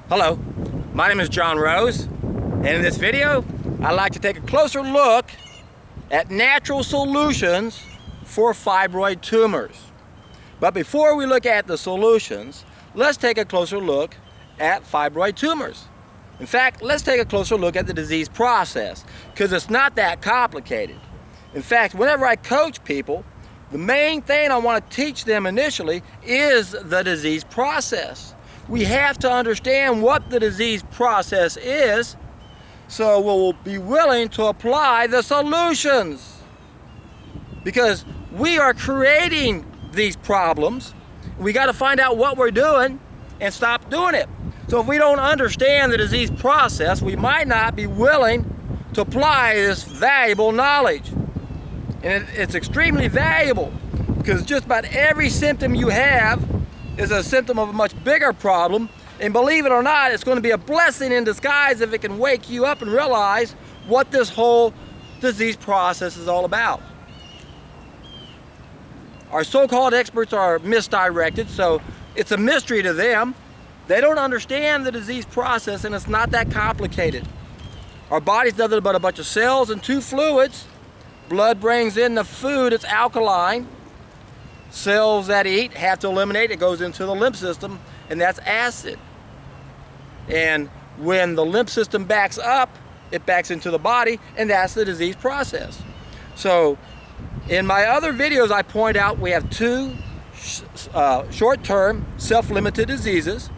Hello, my name is John Rose, and in this video I'd like to take a closer look at natural solutions for fibroid tumors. But before we look at the solutions, let's take a closer look at fibroid tumors. In fact, let's take a closer look at the disease process, because it's not that complicated. In fact, whenever I coach people, the main thing I want to teach them initially is the disease process. We have to understand what the disease process is, so we'll be willing to apply the solutions. Because we are creating these problems, we got to find out what we're doing and stop doing it. So if we don't understand the disease process, we might not be willing to apply this valuable knowledge. And it's extremely valuable, because just about every symptom you have is a symptom of a much bigger problem, and believe it or not, it's going to be a blessing in disguise if it can wake you up and realize what this whole disease process is all about. Our so-called experts are misdirected, so it's a mystery to them. They don't understand the disease process, and it's not that complicated. Our body's nothing but a bunch of cells and two fluids. Blood brings in the food, it's alkaline. Cells that eat have to eliminate, it goes into the lymph system, and that's acid. And when the lymph system backs up, it backs into the body, and that's the disease process. So in my other videos I point out we have two short-term self-limited diseases,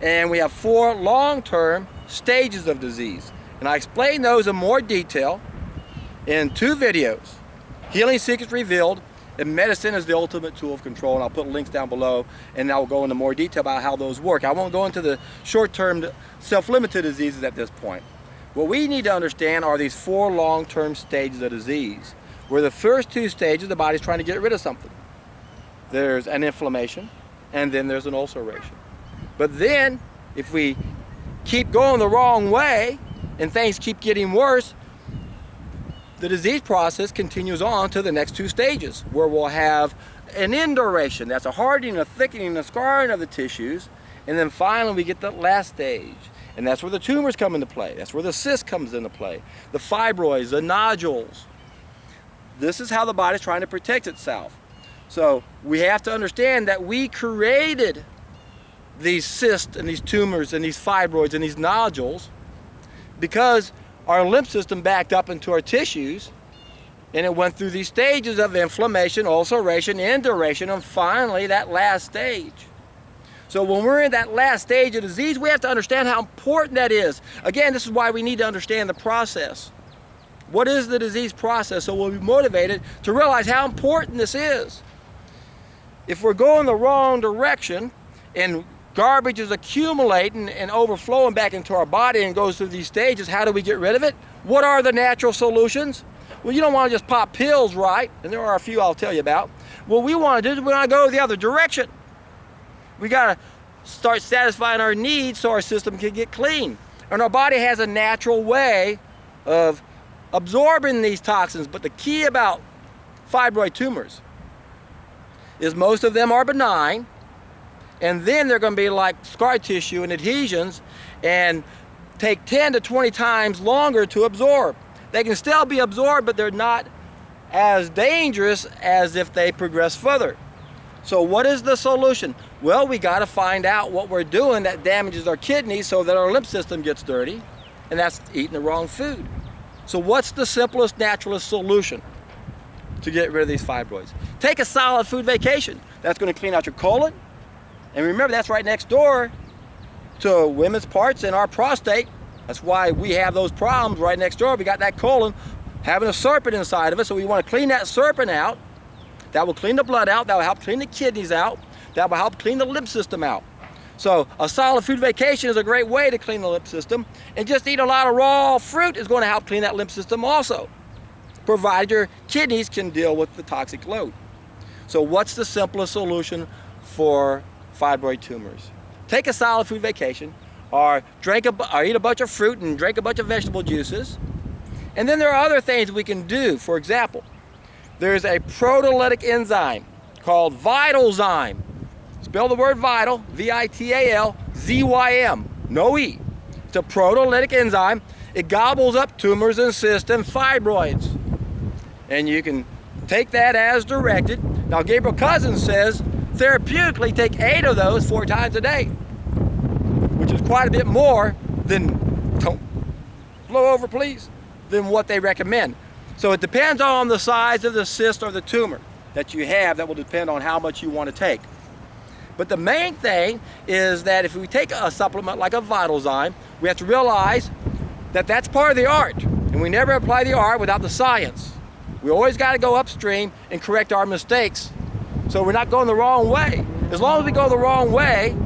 and we have 4 long-term stages of disease. And I explain those in more detail in 2 videos, Healing Secrets Revealed and Medicine is the Ultimate Tool of Control, and I'll put links down below, and I'll go into more detail about how those work. I won't go into the short-term self-limited diseases at this point. What we need to understand are these 4 long-term stages of disease, where the first 2 stages the body's trying to get rid of something. There's an inflammation, and then there's an ulceration. But then, if we keep going the wrong way, and things keep getting worse, the disease process continues on to the next 2 stages, where we'll have an induration. That's a hardening, a thickening, a scarring of the tissues. And then finally we get the last stage. And that's where the tumors come into play. That's where the cyst comes into play. The fibroids, the nodules. This is how the body's trying to protect itself. So we have to understand that we created these cysts and these tumors and these fibroids and these nodules because our lymph system backed up into our tissues, and it went through these stages of inflammation, ulceration, induration, and finally that last stage. So when we're in that last stage of disease, we have to understand how important that is. Again, this is why we need to understand the process. What is the disease process? So we'll be motivated to realize how important this is. If we're going the wrong direction and garbage is accumulating and overflowing back into our body and goes through these stages, how do we get rid of it? What are the natural solutions? Well, you don't want to just pop pills, right? And there are a few I'll tell you about. What we want to do is we want to go the other direction. We got to start satisfying our needs so our system can get clean. And our body has a natural way of absorbing these toxins. But the key about fibroid tumors is most of them are benign, and then they're going to be like scar tissue and adhesions and take 10 to 20 times longer to absorb. They can still be absorbed, but they're not as dangerous as if they progress further. So what is the solution? Well, we got to find out what we're doing that damages our kidneys so that our lymph system gets dirty, and that's eating the wrong food. So what's the simplest, naturalist solution to get rid of these fibroids? Take a solid food vacation. That's going to clean out your colon. And remember, that's right next door to women's parts and our prostate. That's why we have those problems right next door. We got that colon having a serpent inside of it, so we want to clean that serpent out. That will clean the blood out. That will help clean the kidneys out. That will help clean the lymph system out. So a solid food vacation is a great way to clean the lymph system. And just eat a lot of raw fruit is going to help clean that lymph system also, provided your kidneys can deal with the toxic load. So what's the simplest solution for fibroid tumors? Take a solid food vacation, or eat a bunch of fruit and drink a bunch of vegetable juices. And then there are other things we can do. For example, there's a proteolytic enzyme called Vitalzyme. Spell the word vital, V-I-T-A-L-Z-Y-M, no E. It's a proteolytic enzyme. It gobbles up tumors and cysts and fibroids. And you can take that as directed. Now Gabriel Cousens says therapeutically take 8 of those 4 times a day, which is quite a bit more than, don't blow over please, than what they recommend. So it depends on the size of the cyst or the tumor that you have. That will depend on how much you want to take. But the main thing is that if we take a supplement like a Vitalzyme, we have to realize that that's part of the art, and we never apply the art without the science. We always got to go upstream and correct our mistakes, so we're not going the wrong way. As long as we go the wrong way,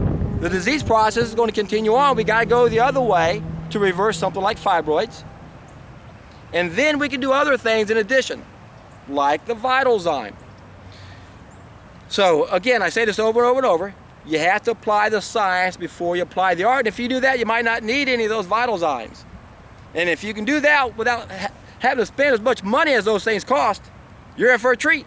the disease process is going to continue on. We got to go the other way to reverse something like fibroids, and then we can do other things in addition, like the Vitalzyme. So again, I say this over and over and over, you have to apply the science before you apply the art. And if you do that, you might not need any of those Vitalzymes. And if you can do that without having to spend as much money as those things cost, you're in for a treat.